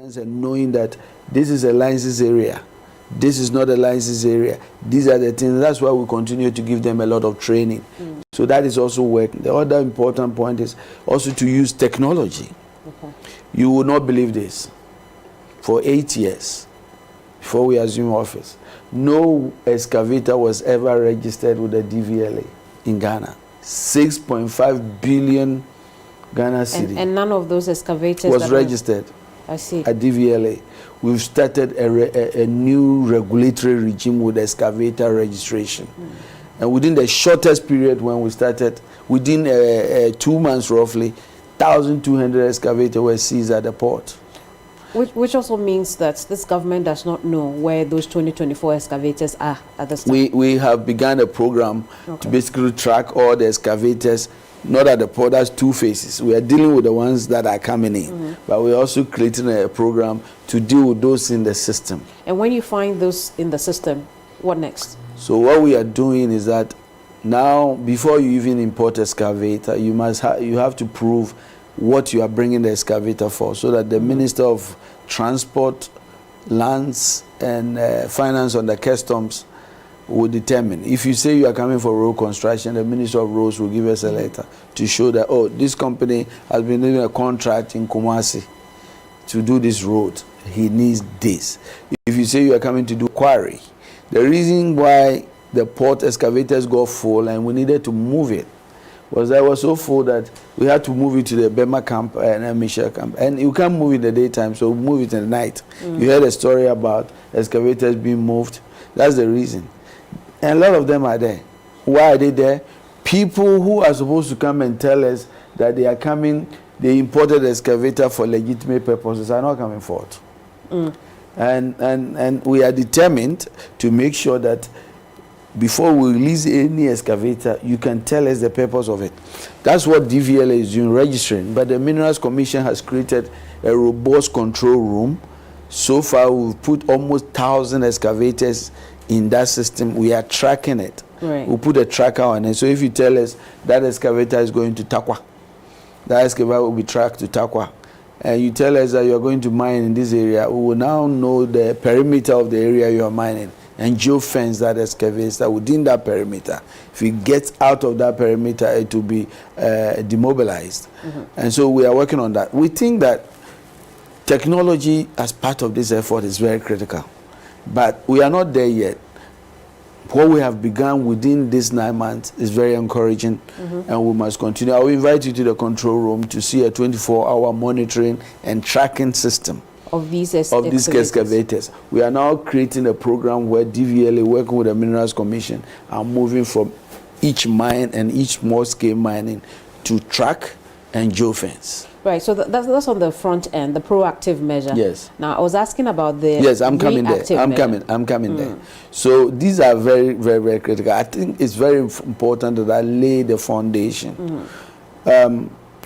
And knowing that this is a license area, this is not a license area, these are the things. That's why we continue to give them a lot of training. So that is also working. The other important point is also to use technology. You will not believe this. For 8 years, before we assume office, no excavator was ever registered with the DVLA in Ghana. 6.5 billion Ghana cedi. And none of those excavators was registered. I see. At DVLA. We've started a new regulatory regime with excavator registration. And within the shortest period when we started, within 2 months roughly, 1,200 excavators were seized at the port. Which also means that this government does not know where those 2024 excavators are at this time. We have begun a program to basically track all the excavators, not at the port. That's two phases. We are dealing with the ones that are coming in, but we're also creating a program to deal with those in the system. And when you find those in the system, what next? So what we are doing is that now, before you even import excavator, you have to prove what you are bringing the excavator for, so that the Minister of Transport, Lands and Finance under Customs will determine. If you say you are coming for road construction, the Minister of Roads will give us a letter to show that, oh, this company has been doing a contract in Kumasi to do this road. He needs this. If you say you are coming to do quarry, the reason why the port excavators got full and we needed to move it was that it was so full that we had to move it to the Bema camp and Michelle camp. And you can't move it in the daytime, so we move it in the night. You heard a story about excavators being moved. That's the reason. And a lot of them are there. Why are they there? People who are supposed to come and tell us that they are coming, they imported the excavator for legitimate purposes, are not coming forth. And we are determined to make sure that before we release any excavator, you can tell us the purpose of it. That's what DVLA is doing, registering. But the Minerals Commission has created a robust control room. So far, we've put almost 1,000 excavators in that system. We are tracking it. We'll put a tracker on it. So if you tell us that excavator is going to Takwa, that excavator will be tracked to Takwa. And you tell us that you're going to mine in this area, we will now know the perimeter of the area you are mining and geofence that excavator within that perimeter. If it gets out of that perimeter, it will be demobilized. And so we are working on that. We think that technology as part of this effort is very critical. But we are not there yet. What we have begun within these 9 months is very encouraging, and we must continue. I will invite you to the control room to see a 24-hour monitoring and tracking system of these excavators. We are now creating a program where DVLA, working with the Minerals Commission, are moving from each mine and each small-scale mining to track and geofence. Right, so that's on the front end, the proactive measure. Yes. Now, I was asking about the Yes, I'm coming there. I'm coming there. So these are very, very, very critical. I think it's very important that I lay the foundation.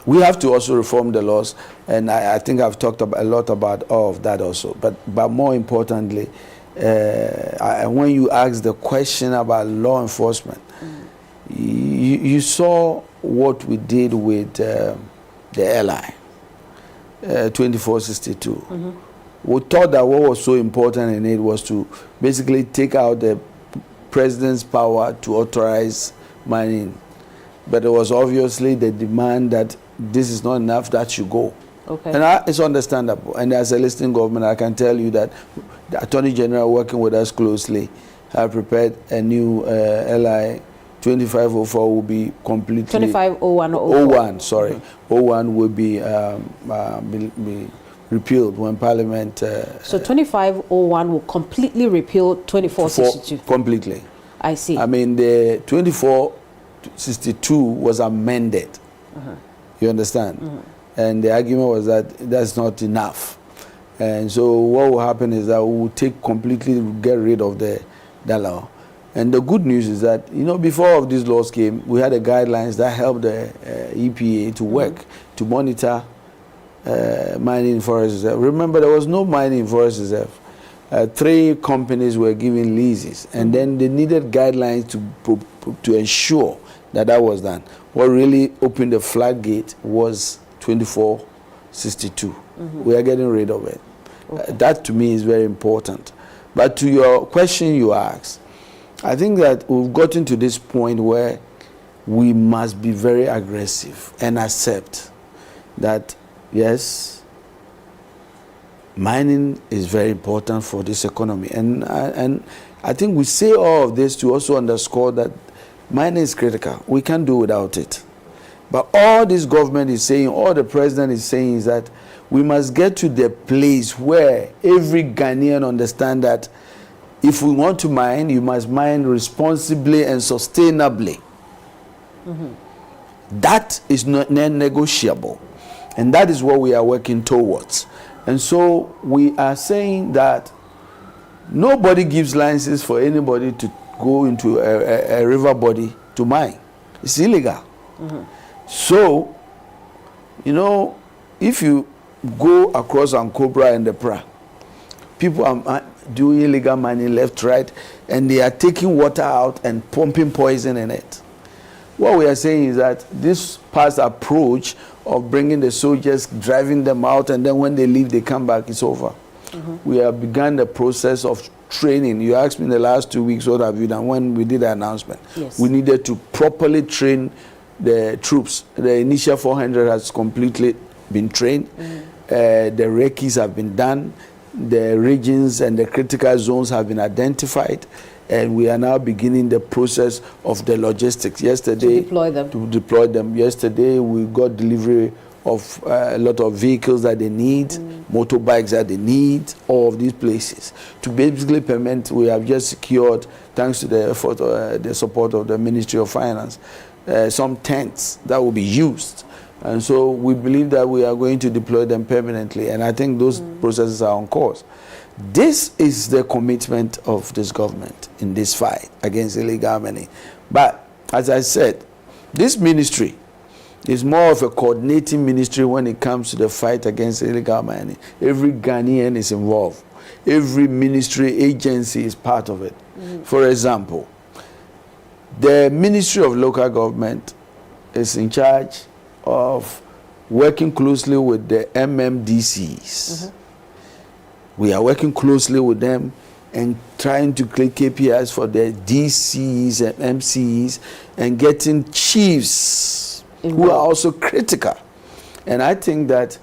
We have to also reform the laws, and I think I've talked a lot about all of that also. But more importantly, when you ask the question about law enforcement, you saw what we did with the LI 2462. We thought that what was so important in it was to basically take out the president's power to authorize mining. But it was obviously the demand that this is not enough, that should go. And it's understandable. And as a listening government, I can tell you that the Attorney General, working with us closely, have prepared a new LI 2504 will be completely 2501 sorry. 01 will be repealed when Parliament. So 2501 will completely repeal 2462. Completely. I see. I mean, the 2462 was amended. You understand? And the argument was that that's not enough. And so what will happen is that we will completely get rid of that law. And the good news is that, you know, before all of these laws came, we had the guidelines that helped the EPA to work, to monitor mining in forest reserve. Remember, there was no mining in forest reserve. 3 companies were giving leases, and then they needed guidelines to ensure that was done. What really opened the floodgate was 2462. We are getting rid of it. Okay. That to me is very important. But to your question you asked, I think that we've gotten to this point where we must be very aggressive and accept that, yes, mining is very important for this economy. And I think we say all of this to also underscore that mining is critical. We can't do without it. But all this government is saying, all the president is saying is that we must get to the place where every Ghanaian understand that if we want to mine, you must mine responsibly and sustainably. That is not negotiable. And that is what we are working towards. And so we are saying that nobody gives licenses for anybody to go into a river body to mine. It's illegal. So, you know, if you go across Ankobra and the Pra, people are doing illegal mining left, right, and they are taking water out and pumping poison in it. What we are saying is that this past approach of bringing the soldiers, driving them out, and then when they leave, they come back, it's over. We have begun the process of training. You asked me in the last 2 weeks, what have you done? When we did the announcement, yes, we needed to properly train the troops. The initial 400 has completely been trained. The recce's have been done. The regions and the critical zones have been identified, and we are now beginning the process of the logistics. Yesterday, to deploy them. Yesterday, we got delivery of a lot of vehicles that they need, motorbikes that they need, all of these places. To basically permit, we have just secured, thanks to the effort, the support of the Ministry of Finance, some tents that will be used. And so we believe that we are going to deploy them permanently, and I think those processes are on course. This is the commitment of this government in this fight against illegal mining. But as I said, this ministry is more of a coordinating ministry when it comes to the fight against illegal mining. Every Ghanaian is involved. Every ministry agency is part of it. For example, the Ministry of Local Government is in charge of working closely with the MMDCs. We are working closely with them and trying to create KPIs for the DCs and MCs and getting chiefs who are also critical. And I think that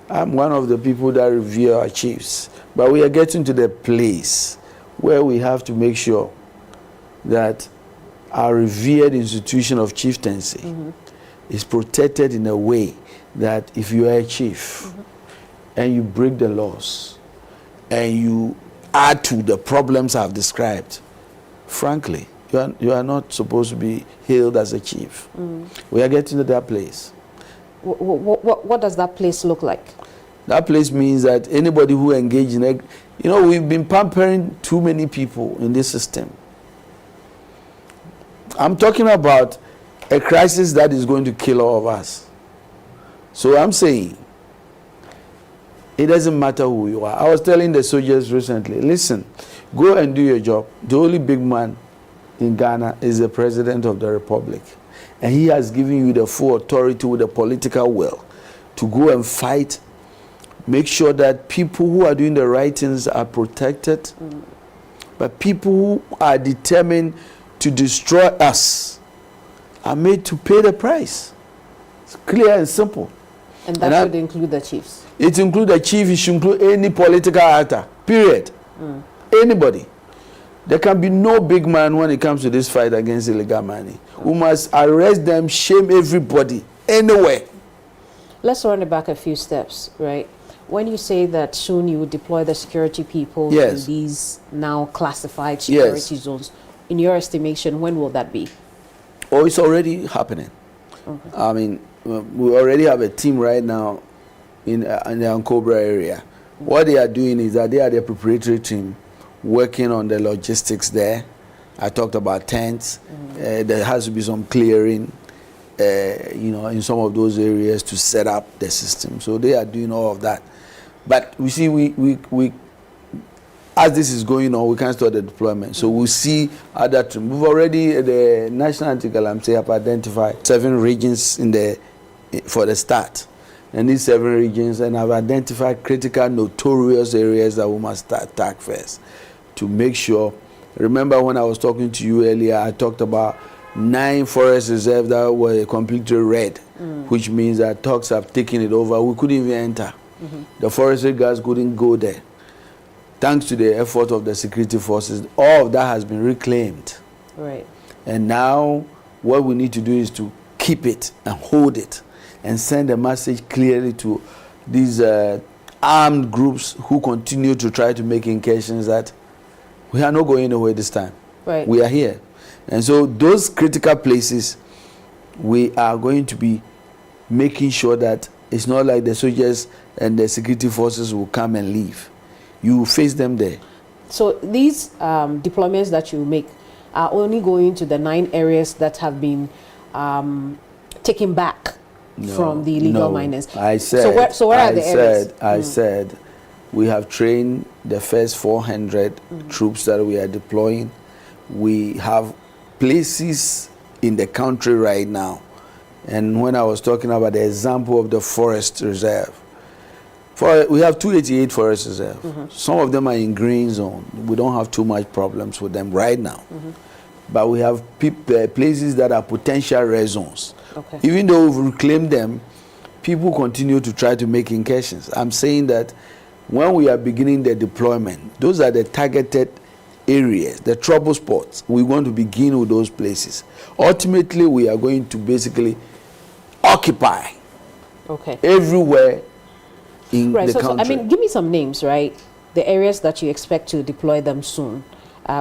I'm one of the people that revere our chiefs. But we are getting to the place where we have to make sure that our revered institution of chieftaincy is protected in a way that if you are a chief and you break the laws and you add to the problems I've described, frankly, you are not supposed to be hailed as a chief. We are getting to that place. What does that place look like? That place means that anybody who engages in it, you know, we've been pampering too many people in this system. I'm talking about a crisis that is going to kill all of us. So I'm saying, it doesn't matter who you are. I was telling the soldiers recently, listen, go and do your job. The only big man in Ghana is the President of the Republic. And he has given you the full authority with the political will to go and fight. Make sure that people who are doing the right things are protected. But people who are determined to destroy us are made to pay the price. It's clear and simple. And that should include the chiefs? It includes the chief. It should include any political actor, period. Anybody. There can be no big man when it comes to this fight against illegal mining. We must arrest them, shame everybody, anywhere. Let's run it back a few steps, right? When you say that soon you will deploy the security people in these now classified security zones, in your estimation, when will that be? Oh, it's already happening. I mean, we already have a team right now in the Ankobra area. What they are doing is that they are the preparatory team working on the logistics there. I talked about tents. There has to be some clearing, you know, in some of those areas to set up the system. So they are doing all of that. But we see, we as this is going on, we can't start the deployment. So we'll see other teams. We've already, the National Anti-Galamsey have identified 7 regions for the start. in these 7 regions, and I've identified critical, notorious areas that we must attack first to make sure. Remember when I was talking to you earlier, I talked about 9 forest reserves that were completely red, which means that thugs have taken it over. We couldn't even enter. The forestry guards couldn't go there. Thanks to the effort of the security forces, all of that has been reclaimed. Right. And now what we need to do is to keep it and hold it and send a message clearly to these armed groups who continue to try to make incursions that we are not going away this time. Right. We are here. And so those critical places, we are going to be making sure that it's not like the soldiers and the security forces will come and leave. You face them there. So these deployments that you make are only going to the 9 areas that have been taken back from the illegal miners. I said. So where are the areas? I said we have trained the first 400 troops that we are deploying. We have places in the country right now. And when I was talking about the example of the forest reserve, we have 288 forest reserves. Some of them are in green zone. We don't have too much problems with them right now. But we have places that are potential red zones. Okay. Even though we've reclaimed them, people continue to try to make incursions. I'm saying that when we are beginning the deployment, those are the targeted areas, the trouble spots. We want to begin with those places. Ultimately, we are going to basically occupy everywhere in the country. So, I mean, give me some names, right? The areas that you expect to deploy them soon.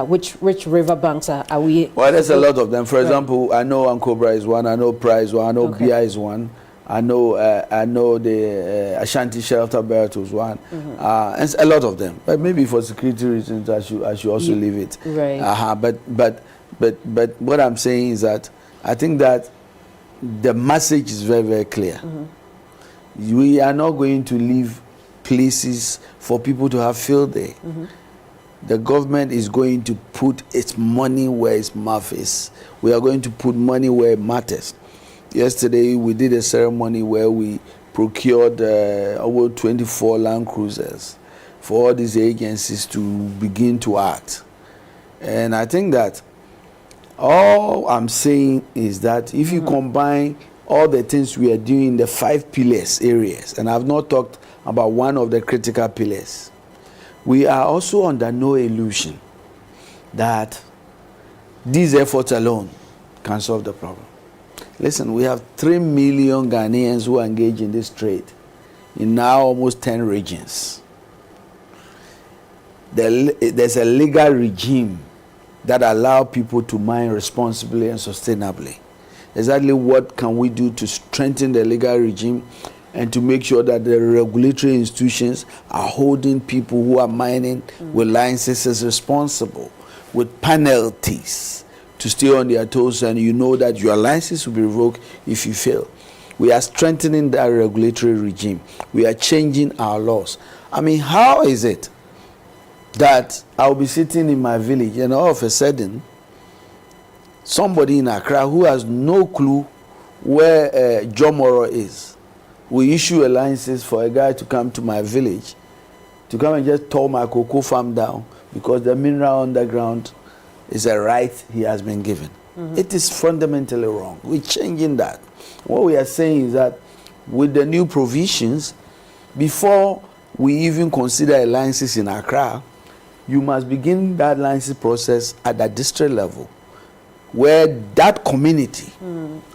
Which riverbanks are we? Well, there's a lot of them. For example, I know Ankobra is one. I know Pra is one. I know Bia is one. I know the Ashanti Shelter Belt was one. And a lot of them. But maybe for security reasons, I should also leave it. Right. But what I'm saying is that I think that the message is very, very clear. We are not going to leave places for people to have field day. The government is going to put its money where its mouth is. We are going to put money where it matters. Yesterday, we did a ceremony where we procured over 24 Land Cruisers for all these agencies to begin to act. And I think that all I'm saying is that if you combine all the things we are doing in the 5 pillars areas, and I've not talked about one of the critical pillars, we are also under no illusion that these efforts alone can solve the problem. Listen, we have 3 million Ghanaians who are engaged in this trade in now almost 10 regions. There's a legal regime that allows people to mine responsibly and sustainably. Exactly what can we do to strengthen the legal regime and to make sure that the regulatory institutions are holding people who are mining with licenses responsible, with penalties to stay on their toes, and you know that your license will be revoked if you fail. We are strengthening that regulatory regime. We are changing our laws. I mean, how is it that I'll be sitting in my village and all of a sudden somebody in Accra who has no clue where Jomoro is, we issue a license for a guy to come to my village to come and just tore my cocoa farm down because the mineral underground is a right he has been given. It is fundamentally wrong. We're changing that. What we are saying is that with the new provisions, before we even consider a license in Accra, you must begin that license process at the district level, where that community,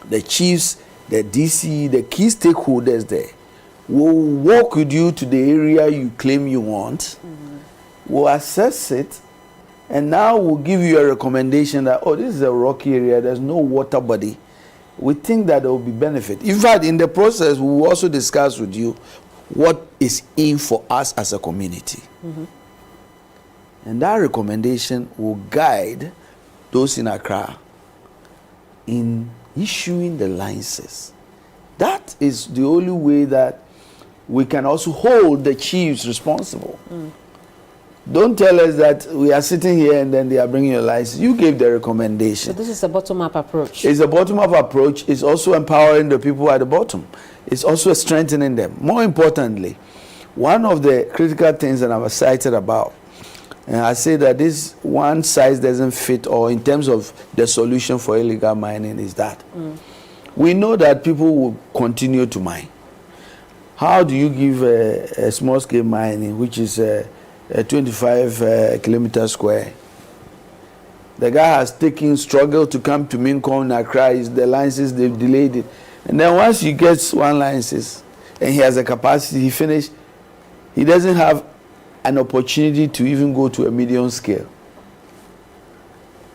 the chiefs, the DC, the key stakeholders there, will walk with you to the area you claim you want, will assess it, and now we'll give you a recommendation that, oh, this is a rocky area, there's no water body. We think that there will be benefit. In fact, in the process, we will also discuss with you what is in for us as a community. And that recommendation will guide those in Accra in issuing the licenses. That is the only way that we can also hold the chiefs responsible. Don't tell us that we are sitting here and then they are bringing your license. You gave the recommendation. So this is a bottom-up approach. It's a bottom-up approach. It's also empowering the people at the bottom. It's also strengthening them. More importantly, one of the critical things that I'm excited about, and I say that this one size doesn't fit all in terms of the solution for illegal mining, is that we know that people will continue to mine. How do you give a small-scale mining, which is a 25 kilometer square? The guy has struggled to come to Mincom, Accra, the licenses, they've delayed it. And then once he gets one license and he has a capacity, he finished, he doesn't have an opportunity to even go to a medium scale.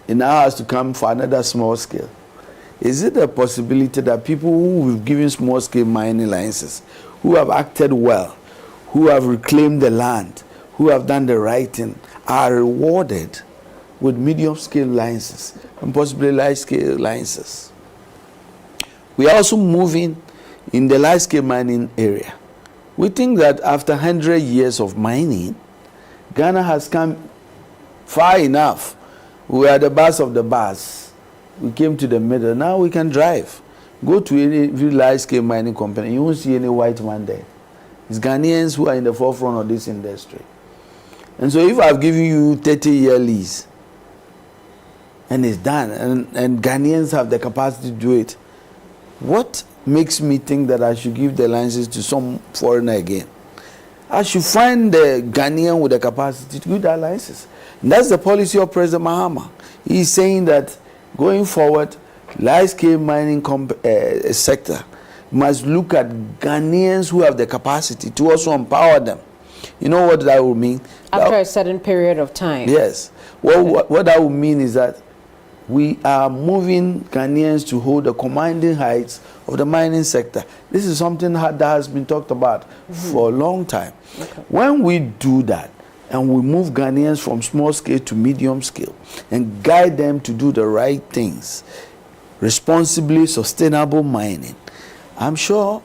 He now has to come for another small scale. Is it a possibility that people who we've given small scale mining licenses, who have acted well, who have reclaimed the land, who have done the right thing, are rewarded with medium scale licenses and possibly large scale licenses? We are also moving in the large scale mining area. We think that after 100 years of mining, Ghana has come far enough. We are the bars of the bars. We came to the middle. Now we can drive. Go to any large scale mining company. You won't see any white man there. It's Ghanaians who are in the forefront of this industry. And so if I've given you 30-year lease and it's done, and Ghanaians have the capacity to do it, what makes me think that I should give the license to some foreigner again? I should find the Ghanaian with the capacity to give that license. And that's the policy of President Mahama. He's saying that going forward, large-scale mining sector must look at Ghanaians who have the capacity to also empower them. You know what that would mean? After a certain period of time. Yes. Well, okay. What that would mean is that we are moving Ghanaians to hold the commanding heights of the mining sector. This is something that has been talked about for a long time. Okay. When we do that, and we move Ghanaians from small scale to medium scale and guide them to do the right things, responsibly sustainable mining, I'm sure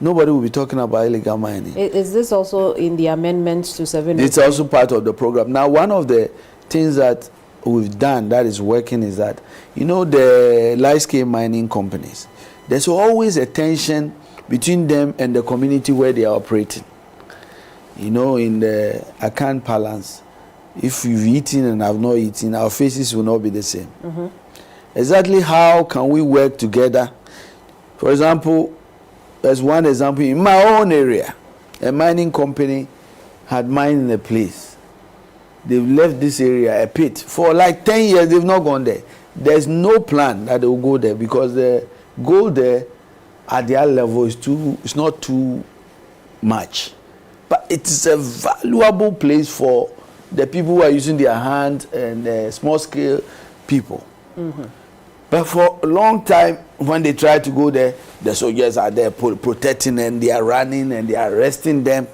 nobody will be talking about illegal mining. Is this also in the amendments to 7? It's also part of the program. Now, one of the things that we've done that is working is that, you know, the large-scale mining companies, there's always a tension between them and the community where they are operating. You know, in the account balance, if you've eaten and I've not eaten, our faces will not be the same. Exactly how can we work together? For example, there's one example in my own area. A mining company had mined in a place. They've left this area, a pit, for like 10 years. They've not gone there. There's no plan that they will go there because the gold there at their level it's not too much. But it is a valuable place for the people who are using their hand and small scale people. But for a long time, when they try to go there, the soldiers are there protecting and they are running and they are arresting them.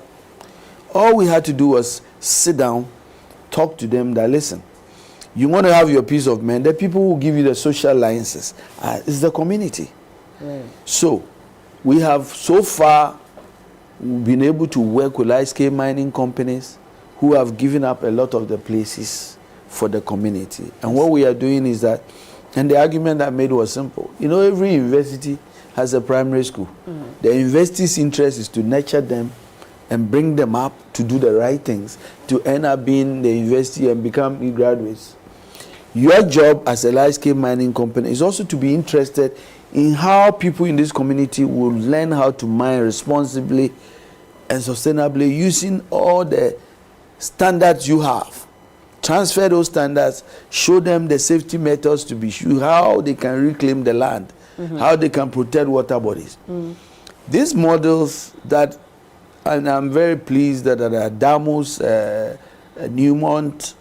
All we had to do was sit down, talk to them that, listen, you want to have your peace of mind, the people who give you the social licenses is the community. Right. So we have so far been able to work with large-scale mining companies who have given up a lot of the places for the community. And what we are doing is that, and the argument I made was simple. You know, every university has a primary school. The university's interest is to nurture them and bring them up to do the right things, to end up being the university and become graduates. Your job as a large-scale mining company is also to be interested in how people in this community will learn how to mine responsibly and sustainably using all the standards you have. Transfer those standards, show them the safety methods to be sure, how they can reclaim the land, how they can protect water bodies. These models that, and I'm very pleased that Damus, Newmont,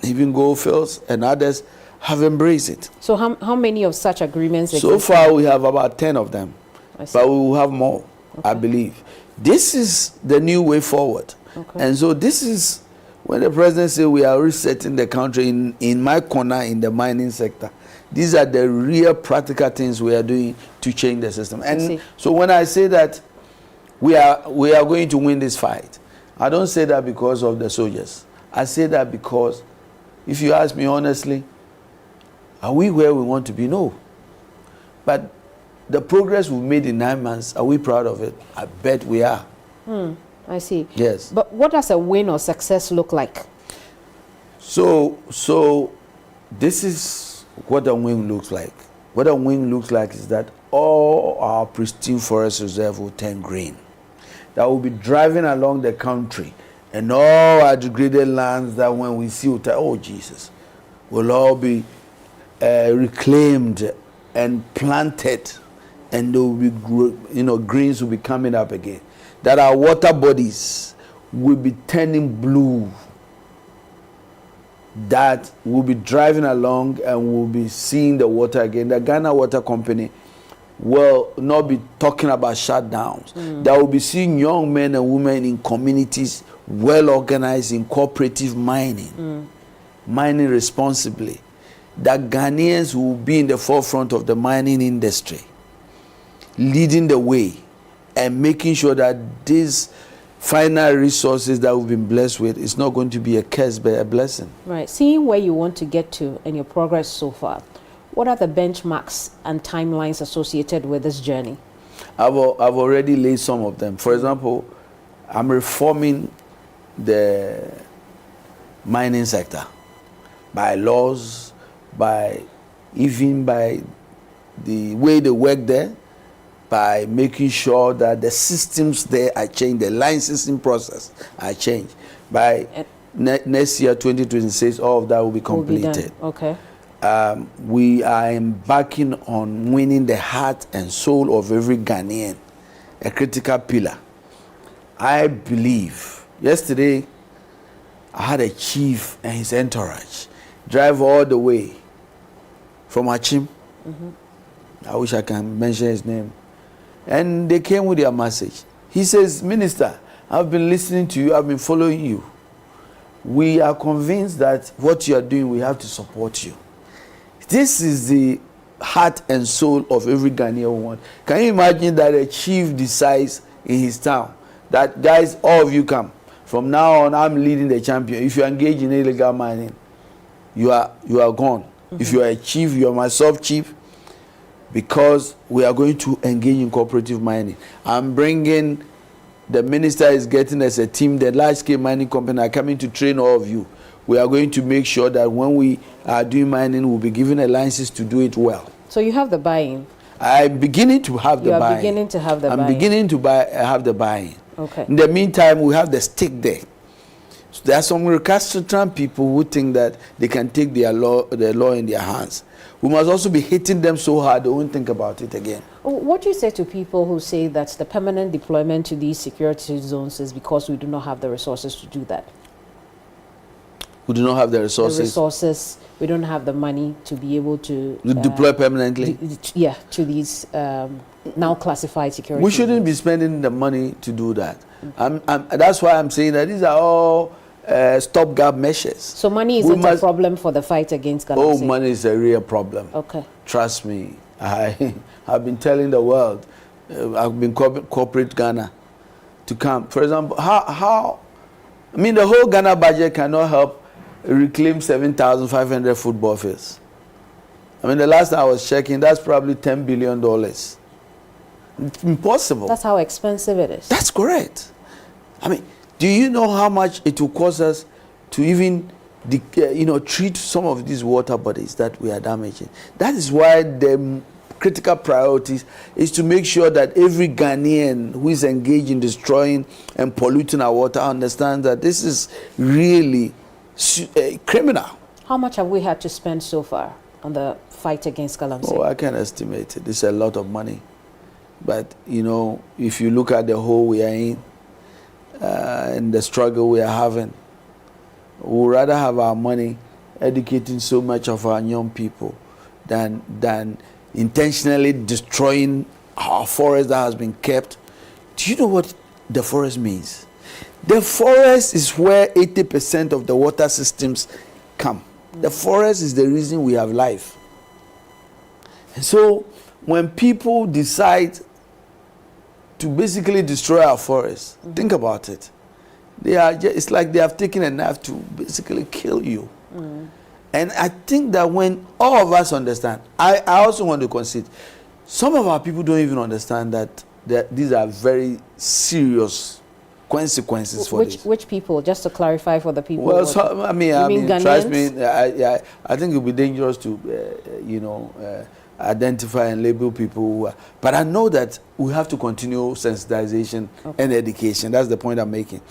even Goldfields and others have embraced it. So how many of such agreements exist? So far we have about 10 of them, but we will have more, I believe. This is the new way forward. And so this is when the president said we are resetting the country in my corner in the mining sector. These are the real practical things we are doing to change the system. And so when I say that we are going to win this fight, I don't say that because of the soldiers. I say that because if you ask me honestly, are we where we want to be? No. But the progress we've made in 9 months, are we proud of it? I bet we are. I see. Yes. But what does a win or success look like? So this is what a win looks like. What a win looks like is that all our pristine forest reserve will turn green. That will be driving along the country, and all our degraded lands that when we see it, oh Jesus, will all be reclaimed and planted, and there will be, greens will be coming up again. That our water bodies will be turning blue. That will be driving along and will be seeing the water again. The Ghana Water Company will not be talking about shutdowns. That will be seeing young men and women in communities well organized in cooperative mining, mining responsibly. That Ghanaians will be in the forefront of the mining industry, leading the way and making sure that these final resources that we've been blessed with is not going to be a curse but a blessing. Right. Seeing where you want to get to and your progress so far, what are the benchmarks and timelines associated with this journey? I've already laid some of them. For example, I'm reforming the mining sector by laws, by the way they work there, by making sure that the systems there are changed, the licensing process are changed. By next year, 2026, all of that will be completed. Okay. We are embarking on winning the heart and soul of every Ghanaian, a critical pillar. I believe, yesterday, I had a chief and his entourage drive all the way from Achim. I wish I can mention his name. And they came with their message. He says, Minister, I've been listening to you, I've been following you. We are convinced that what you are doing, we have to support you. This is the heart and soul of every Ghanaian one. Can you imagine that a chief decides in his town that, guys, all of you come. From now on, I'm leading the champion. If you engage in illegal mining, you are gone. If you are a chief, you are my sub-chief, because we are going to engage in cooperative mining. I'm bringing, the minister is getting as a team, the large-scale mining company are coming to train all of you. We are going to make sure that when we are doing mining, we'll be given a license to do it well. So you have the buy-in? I'm beginning to have the buy-in. You are beginning to have the buy-in? I'm beginning to have the buy-in. Okay. In the meantime, we have the stick there. So there are some recalcitrant people who think that they can take the law in their hands. We must also be hitting them so hard they won't think about it again. What do you say to people who say that the permanent deployment to these security zones is because we do not have the resources to do that? We do not have the resources? The resources, we don't have the money to be able to... deploy permanently? To these now classified security We shouldn't be spending the money to do that. That's why I'm saying that these are all stopgap measures. So money isn't a problem for the fight against galamsey? Oh, money is a real problem. Okay. Trust me. I've been telling the world, I've been corporate Ghana to come. For example, the whole Ghana budget cannot help reclaim 7,500 football fields. The last time I was checking, that's probably $10 billion. It's impossible. That's how expensive it is. That's correct. Do you know how much it will cost us to even, treat some of these water bodies that we are damaging? That is why the critical priorities is to make sure that every Ghanaian who is engaged in destroying and polluting our water understands that this is really criminal. How much have we had to spend so far on the fight against galamsey? Oh, I can't estimate it. It's a lot of money. But, if you look at the hole we are in, and the struggle we are having, we would rather have our money educating so much of our young people than intentionally destroying our forest that has been kept. Do you know what the forest means? The forest is where 80% of the water systems come. The forest is the reason we have life. And so when people decide to basically destroy our forests, think about it. it's like they have taken a knife to basically kill you. And I think that when all of us understand, I also want to concede, some of our people don't even understand that these are very serious consequences for this. Which people? Just to clarify for the people. Well, so, I mean, trust me, I think it would be dangerous to, identify and label people who are, but I know that we have to continue sensitization and education. That's the point I'm making.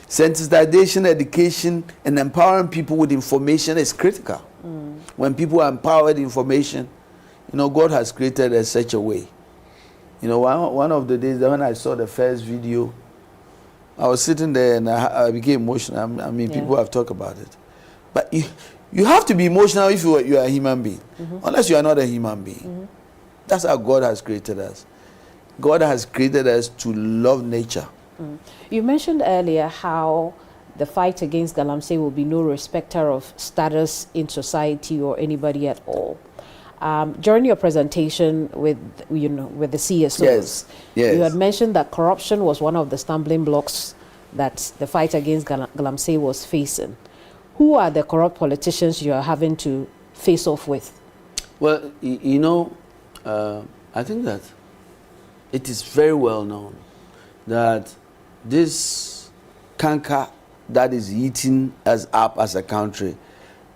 Sensitization, education, and empowering people with information is critical. When people are empowered with information, God has created us such a way. One of the days when I saw the first video, I was sitting there and I became emotional. I mean, people have talked about it. But you have to be emotional if you are a human being. Unless you are not a human being. That's how God has created us. God has created us to love nature. You mentioned earlier how the fight against Galamsey will be no respecter of status in society or anybody at all. During your presentation with the CSOs, you had mentioned that corruption was one of the stumbling blocks that the fight against Galamsey was facing. Who are the corrupt politicians you are having to face off with? Well, I think that it is very well known that this canker that is eating us up as a country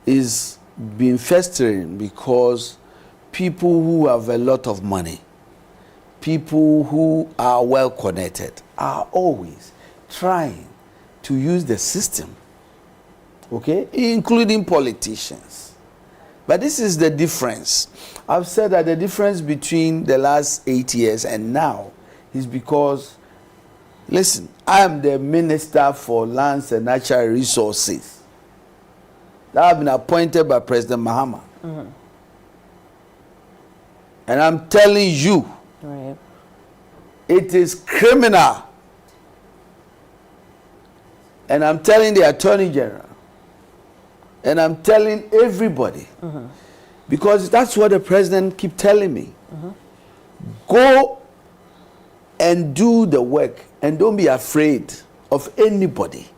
is being festering because people who have a lot of money, people who are well connected, are always trying to use the system, including politicians. But this is the difference. I've said that the difference between the last 8 years and now is because, listen, I am the Minister for Lands and Natural Resources that have been appointed by President Mahama. And I'm telling you, it is criminal. And I'm telling the Attorney General, and I'm telling everybody, because that's what the President keep telling me. Go and do the work, and don't be afraid of anybody.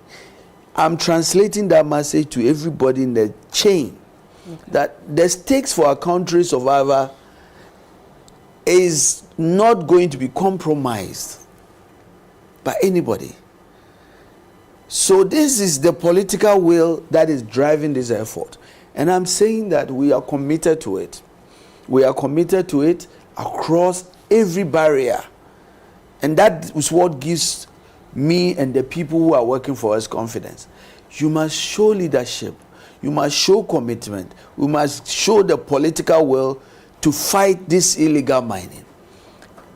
I'm translating that message to everybody in the chain, that the stakes for our country's survival is not going to be compromised by anybody. So this is the political will that is driving this effort. And I'm saying that we are committed to it. We are committed to it across every barrier. And that is what gives me and the people who are working for us confidence. You must show leadership. You must show commitment. We must show the political will to fight this illegal mining.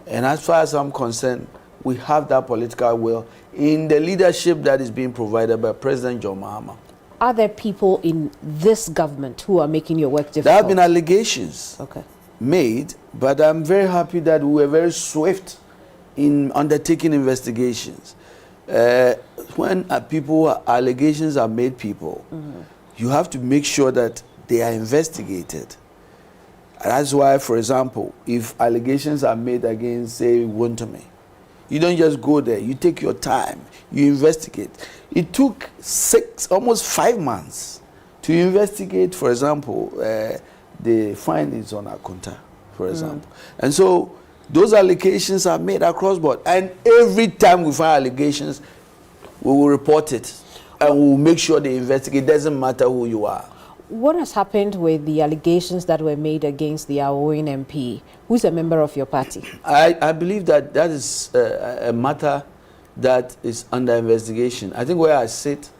And as far as I'm concerned, we have that political will in the leadership that is being provided by President John Mahama. Are there people in this government who are making your work difficult? There have been allegations made, but I'm very happy that we were very swift in undertaking investigations. When allegations are made, you have to make sure that they are investigated. That's why, for example, if allegations are made against, say, Wontome, you don't just go there. You take your time. You investigate. It took almost 5 months to investigate, for example, the findings on Akunta, for example. And so those allegations are made across board. And every time we find allegations, we will report it. And we will make sure they investigate. It doesn't matter who you are. What has happened with the allegations that were made against the Awoin MP, who's a member of your party? I believe that is a matter that is under investigation. I think where I sit,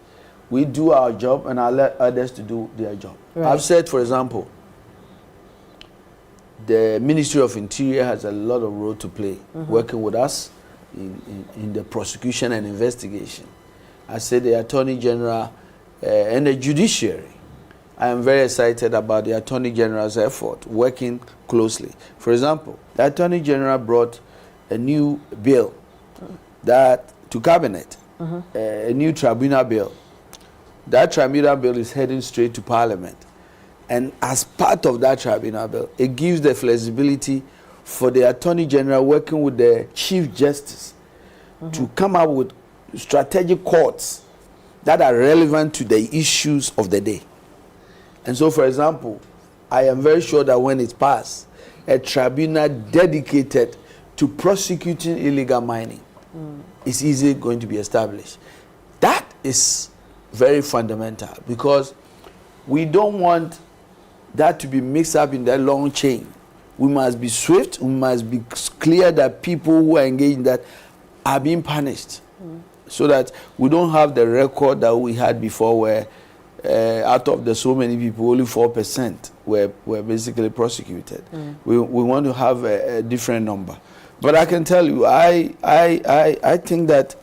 we do our job and I let others to do their job. I've said, for example, the Ministry of Interior has a lot of role to play working with us in the prosecution and investigation. I said the Attorney General and the judiciary. I am very excited about the Attorney General's effort, working closely. For example, the Attorney General brought a new bill to Cabinet, a new tribunal bill. That tribunal bill is heading straight to Parliament. And as part of that tribunal bill, it gives the flexibility for the Attorney General working with the Chief Justice to come up with strategic courts that are relevant to the issues of the day. And so, for example, I am very sure that when it passed, a tribunal dedicated to prosecuting illegal mining is easily going to be established. That is very fundamental, because we don't want that to be mixed up in that long chain. We must be swift. We must be clear that people who are engaged in that are being punished, so that we don't have the record that we had before, where out of the so many people, only 4% were basically prosecuted. We want to have a different number. But I can tell you, I think that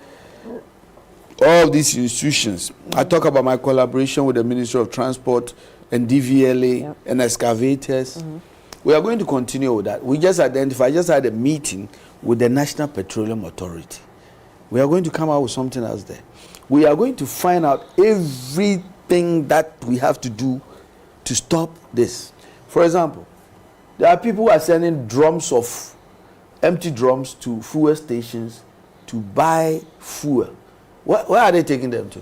all these institutions, I talk about my collaboration with the Ministry of Transport and DVLA and excavators. We are going to continue with that. We just identified, I just had a meeting with the National Petroleum Authority. We are going to come out with something else there. We are going to find out everything that we have to do to stop this. For example, there are people who are sending empty drums to fuel stations to buy fuel. Where are they taking them to?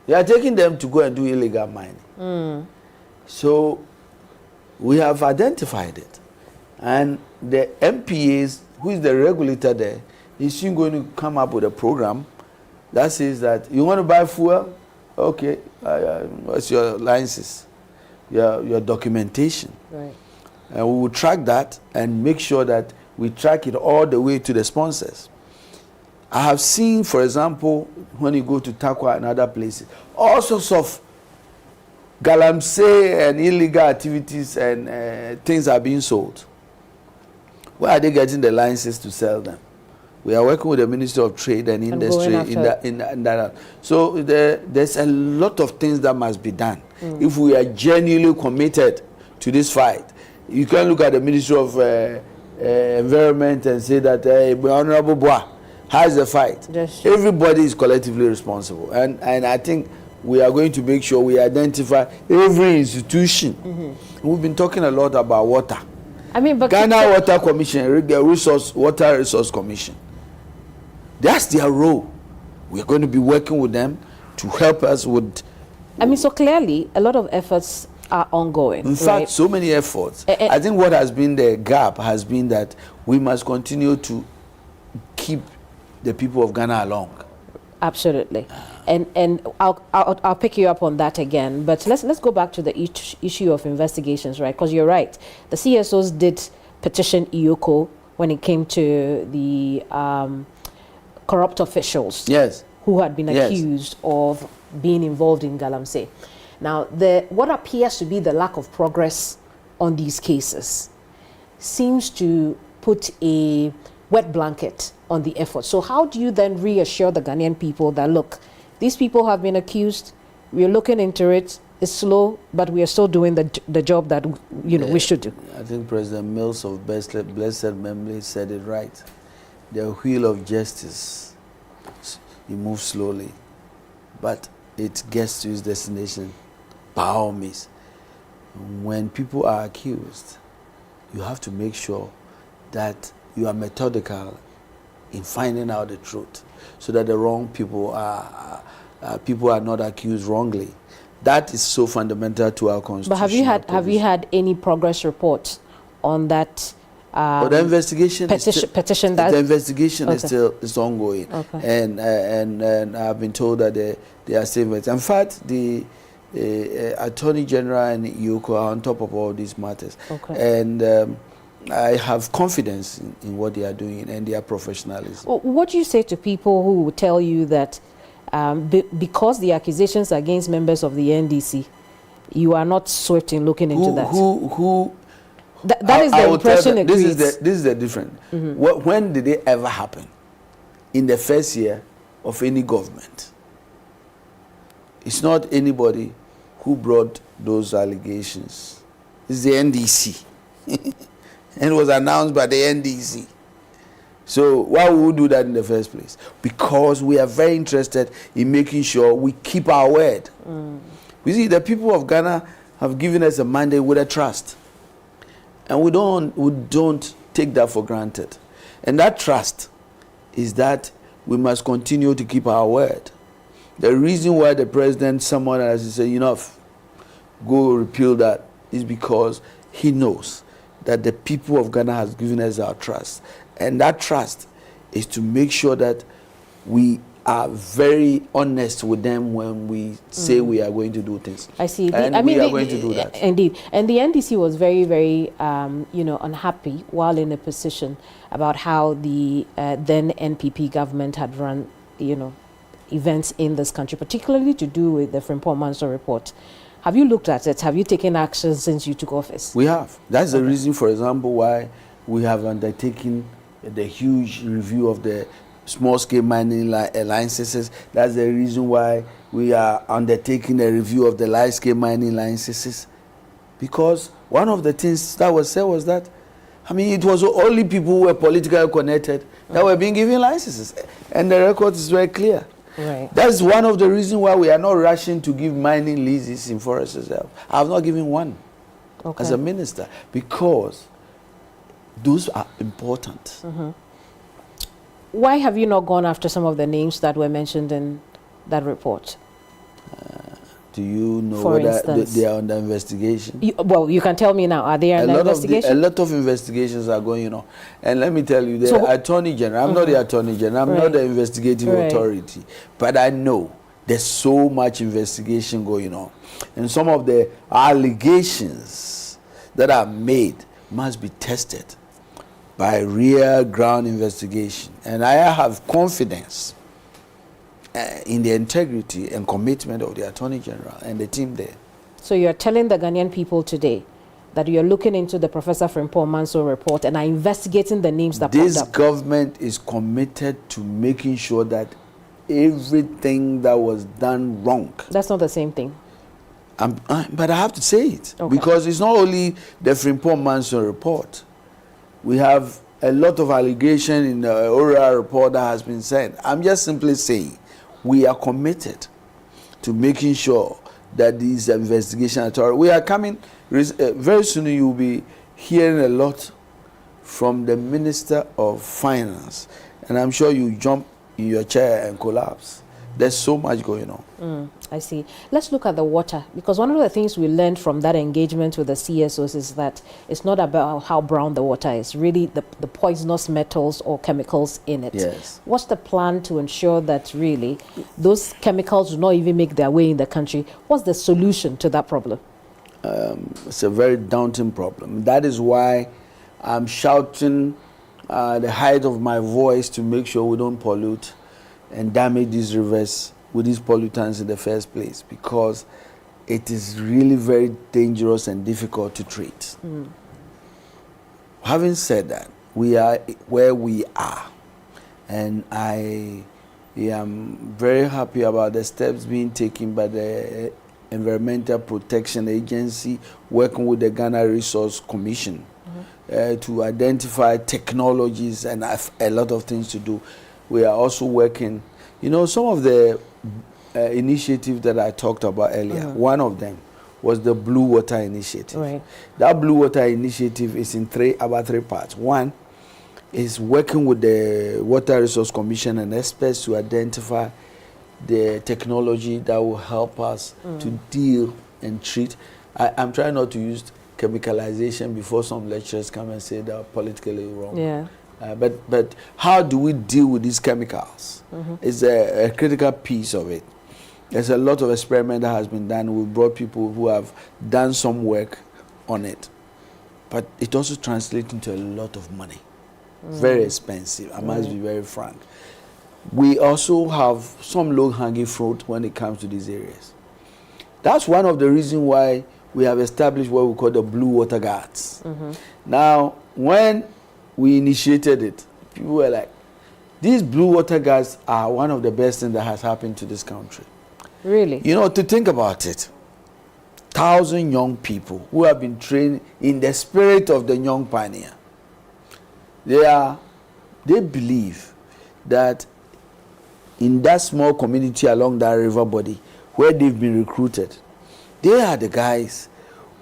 They are taking them to go and do illegal mining. So we have identified it. And the MPAs, who is the regulator there, is soon going to come up with a program that says that you want to buy fuel? Okay, what's your license, your documentation? Right. And we will track that and make sure that we track it all the way to the sponsors. I have seen, for example, when you go to Takwa and other places, all sorts of galamsey and illegal activities and things are being sold. Where are they getting the licenses to sell them? We are working with the Ministry of Trade and Industry in that. So there's a lot of things that must be done if we are genuinely committed to this fight. You can look at the Ministry of Environment and say that, hey, Honorable Bois, how's the fight? Everybody is collectively responsible. And I think we are going to make sure we identify every institution. We've been talking a lot about water. I mean, but Ghana Water Commission, Water Resource Commission. That's their role. We're going to be working with them to help us with... I mean, so clearly, a lot of efforts are ongoing. In fact, so many efforts. I think what has been the gap has been that we must continue to keep the people of Ghana along. Absolutely. And I'll pick you up on that again. But let's go back to the issue of investigations, right? Because you're right. The CSOs did petition IOCO when it came to the corrupt officials who had been accused of being involved in galamsey. Now, what appears to be the lack of progress on these cases seems to put a wet blanket on the effort. So how do you then reassure the Ghanaian people that, look, these people have been accused, we're looking into it, it's slow, but we are still doing the job that we should do? I think President Mills of blessed memory said it right. The wheel of justice, it moves slowly, but it gets to its destination by all means. When people are accused, you have to make sure that you are methodical in finding out the truth, so that the wrong people are not accused wrongly. That is so fundamental to our constitution. But have you had any progress reports on that? The investigation petition is ongoing, and I've been told that they are still. In fact, the Attorney General and IOCO are on top of all these matters, and I have confidence in what they are doing and their professionalism. What do you say to people who will tell you that because the accusations against members of the NDC, you are not swift in looking into that? That is the impression it creates. This is the difference. When did it ever happen? In the first year of any government. It's not anybody who brought those allegations. It's the NDC. And it was announced by the NDC. So why would we do that in the first place? Because we are very interested in making sure we keep our word. You see, the people of Ghana have given us a mandate with a trust. And we don't take that for granted. And that trust is that we must continue to keep our word. The reason why the president, someone has to say, enough, go repeal that, is because he knows that the people of Ghana has given us our trust. And that trust is to make sure that we are very honest with them when we say we are going to do things. I see. And we are going to do that. Indeed. And the NDC was very, very, unhappy while in a position about how the then NPP government had run, events in this country, particularly to do with the Frimpong Manso report. Have you looked at it? Have you taken action since you took office? We have. That's the reason, for example, why we have undertaken the huge review of the small-scale mining licenses. That's the reason why we are undertaking a review of the large-scale mining licenses. Because one of the things that was said was that, it was only people who were politically connected that were being given licenses. And the record is very clear. Right. That's one of the reasons why we are not rushing to give mining leases in Forest Reserve. I have not given one as a minister, because those are important. Why have you not gone after some of the names that were mentioned in that report? Do you know whether they are under investigation? You can tell me now. Are they under investigation? A lot of investigations are going on. And let me tell you, the Attorney General, I'm not the Attorney General, I'm not the investigative authority, but I know there's so much investigation going on. And some of the allegations that are made must be tested by real ground investigation. And I have confidence in the integrity and commitment of the Attorney General and the team there. So you're telling the Ghanaian people today that you're looking into the Professor Frimpong Manso report and are investigating the names that popped up? This government is committed to making sure that everything that was done wrong. That's not the same thing. But I have to say it, because it's not only the Frimpong Manso report. We have a lot of allegation in the oral report that has been said. I'm just simply saying we are committed to making sure that these investigation authorities, we are coming, very soon you will be hearing a lot from the Minister of Finance, and I'm sure you jump in your chair and collapse. There's so much going on. I see. Let's look at the water, because one of the things we learned from that engagement with the CSOs is that it's not about how brown the water is, really the poisonous metals or chemicals in it. Yes. What's the plan to ensure that really those chemicals do not even make their way in the country? What's the solution to that problem? It's a very daunting problem. That is why I'm shouting the height of my voice to make sure we don't pollute and damage these rivers with these pollutants in the first place, because it is really very dangerous and difficult to treat. Having said that, we are where we are, and I am very happy about the steps being taken by the Environmental Protection Agency, working with the Ghana Resource Commission to identify technologies and a lot of things to do. We are also working, some of the initiatives that I talked about earlier. One of them was the Blue Water Initiative. Right. That Blue Water Initiative is in about three parts. One is working with the Water Resource Commission and experts to identify the technology that will help us to deal and treat. I'm trying not to use chemicalization before some lecturers come and say they're politically wrong. Yeah. But how do we deal with these chemicals? Is a critical piece of it. There's a lot of experiment that has been done. We brought people who have done some work on it, but it also translates into a lot of money. Very expensive. I must be very frank. We also have some low-hanging fruit when it comes to these areas. That's one of the reasons why we have established what we call the Blue Water Guards. Now, when we initiated it, people were like, these Blue Water Guards are one of the best things that has happened to this country. Really? To think about it, 1,000 young people who have been trained in the spirit of the young pioneer. They believe that in that small community along that river body where they've been recruited, they are the guys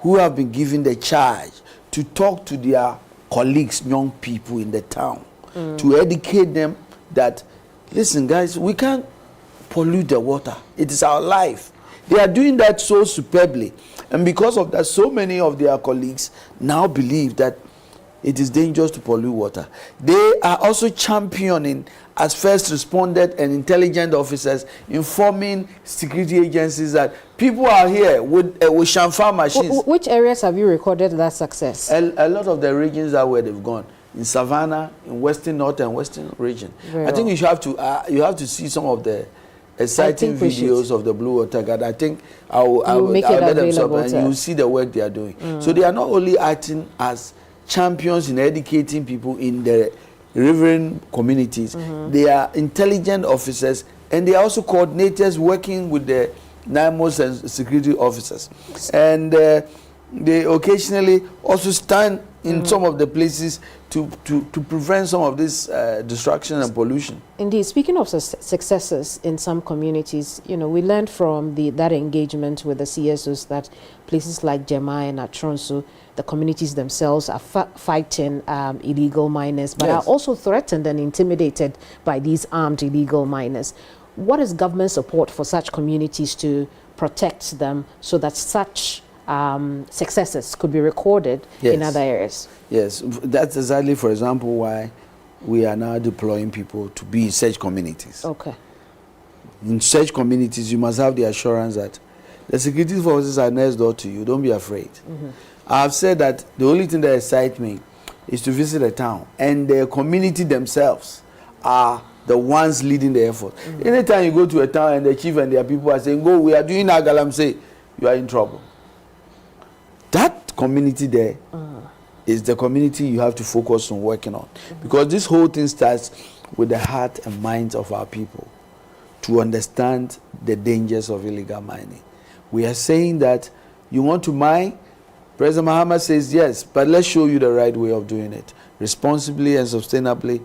who have been given the charge to talk to their colleagues, young people in the town, to educate them that, listen guys, we can't pollute the water. It is our life. They are doing that so superbly. And because of that, so many of their colleagues now believe that it is dangerous to pollute water. They are also championing as first responders and intelligence officers, informing security agencies that people are here with Shamfar machines. Which areas have you recorded that success? A lot of the regions are where they've gone. In Savannah, in Western North and Western region. I think you have to see some of the exciting videos of the Blue Water Guard. I think I'll let them stop and you'll see the work they are doing. So they are not only acting as champions in educating people in the riverine communities, they are intelligent officers, and they are also coordinators working with the NIMOS and security officers. And they occasionally also stand in some of the places to prevent some of this destruction and pollution. Indeed, speaking of successes in some communities, we learned from that engagement with the CSOs that places like Jemai and Atronso, the communities themselves are fighting illegal miners, but are also threatened and intimidated by these armed illegal miners. What is government support for such communities to protect them so that such successes could be recorded in other areas? Yes, that's exactly, for example, why we are now deploying people to be in such communities. Okay. In such communities, you must have the assurance that the security forces are next door to you. Don't be afraid. I've said that the only thing that excites me is to visit a town, and the community themselves are the ones leading the effort. Anytime you go to a town and the chief and their people are saying, "Go, we are doing Agalamse," you are in trouble. That community there is the community you have to focus on working on. Because this whole thing starts with the heart and minds of our people to understand the dangers of illegal mining. We are saying that you want to mine, President Mahama says yes, but let's show you the right way of doing it, responsibly and sustainably,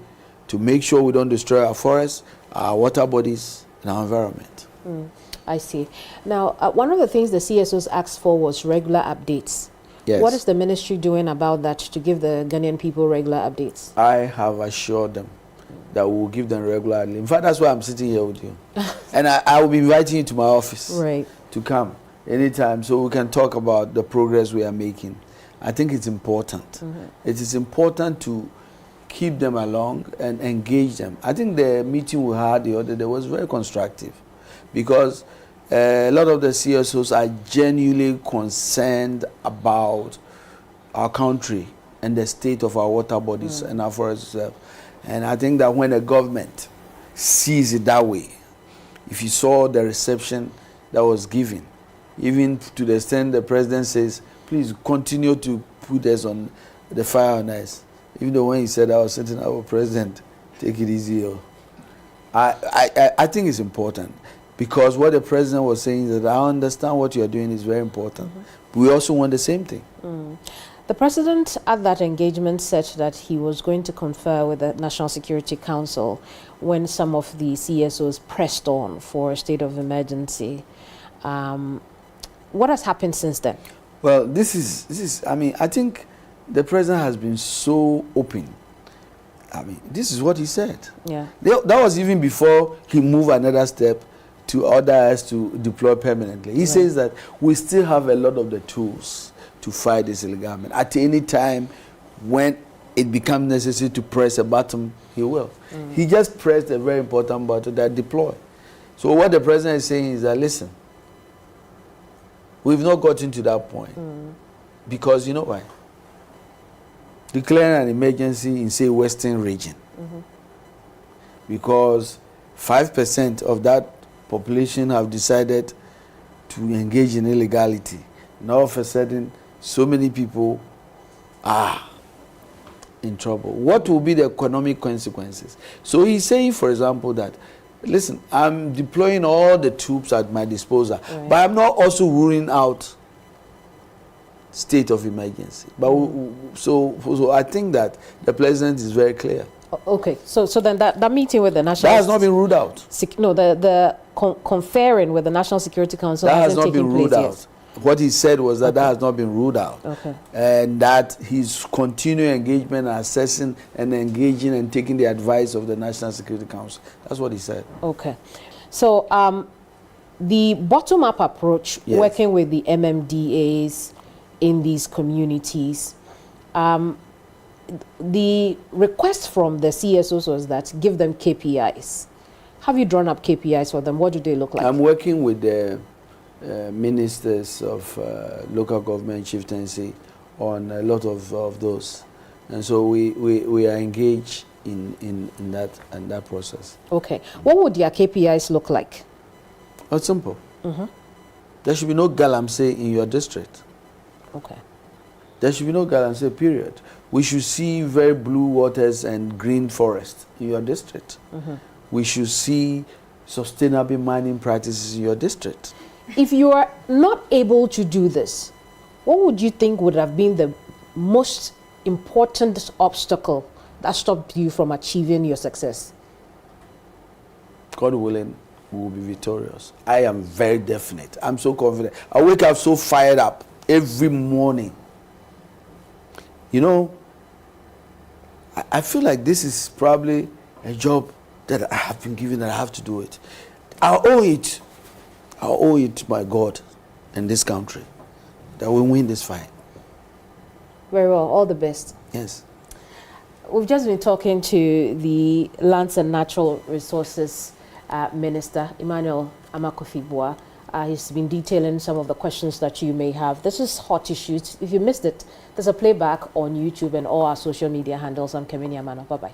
to make sure we don't destroy our forests, our water bodies, and our environment. I see. Now, one of the things the CSOs asked for was regular updates. Yes. What is the ministry doing about that to give the Ghanaian people regular updates? I have assured them that we will give them regularly. In fact, that's why I'm sitting here with you. And I will be inviting you to my office to come anytime so we can talk about the progress we are making. I think it's important. It is important to keep them along and engage them. I think the meeting we had the other day was very constructive, because a lot of the CSOs are genuinely concerned about our country and the state of our water bodies and our forests. And I think that when the government sees it that way, if you saw the reception that was given, even to the extent the president says, please continue to put us on the fire on us. Even though when he said I was sitting, our president, take it easy. I think it's important, because what the president was saying is that I understand what you are doing is very important. We also want the same thing. The president at that engagement said that he was going to confer with the National Security Council when some of the CSOs pressed on for a state of emergency. What has happened since then? Well, this is, I think the president has been so open. This is what he said. Yeah. That was even before he moved another step to order us to deploy permanently. He says that we still have a lot of the tools to fight this illegal mining. At any time when it becomes necessary to press a button, he will. He just pressed a very important button, that deploy. So what the president is saying is that, listen, we've not gotten to that point. Because you know why? Declaring an emergency in, say, Western region. Because 5% of that population have decided to engage in illegality. And all of a sudden, so many people are in trouble. What will be the economic consequences? So he's saying, for example, that, listen, I'm deploying all the troops at my disposal, but I'm not also ruling out state of emergency. But so I think that the president is very clear. Okay, so then that meeting with the national... That has not been ruled out. No, the conferring with the National Security Council that has not been ruled out. Yet. What he said was that that has not been ruled out. Okay. And that he's continuing engagement and assessing and engaging and taking the advice of the National Security Council. That's what he said. Okay. So the bottom-up approach, yes, working with the MMDAs in these communities, the request from the CSOs was that give them KPIs. Have you drawn up KPIs for them? What do they look like? I'm working with the ministers of local government chieftaincy on a lot of those. And so we are engaged in that process. Okay. What would their KPIs look like? It's simple. There should be no galamsey in your district. Okay. There should be no galamsey, period. We should see very blue waters and green forests in your district. We should see sustainable mining practices in your district. If you are not able to do this, what would you think would have been the most important obstacle that stopped you from achieving your success? God willing, we will be victorious. I am very definite. I'm so confident. I wake up so fired up every morning. You know, I feel like this is probably a job that I have been given, that I have to do it. I owe it. I owe it to my God and this country that we win this fight. Very well. All the best. Yes. We've just been talking to the Lands and Natural Resources Minister, Emmanuel Amakofibua. He's been detailing some of the questions that you may have. This is Hot Issues. If you missed it, there's a playback on YouTube and all our social media handles. I'm Keminni Amanor. Bye-bye.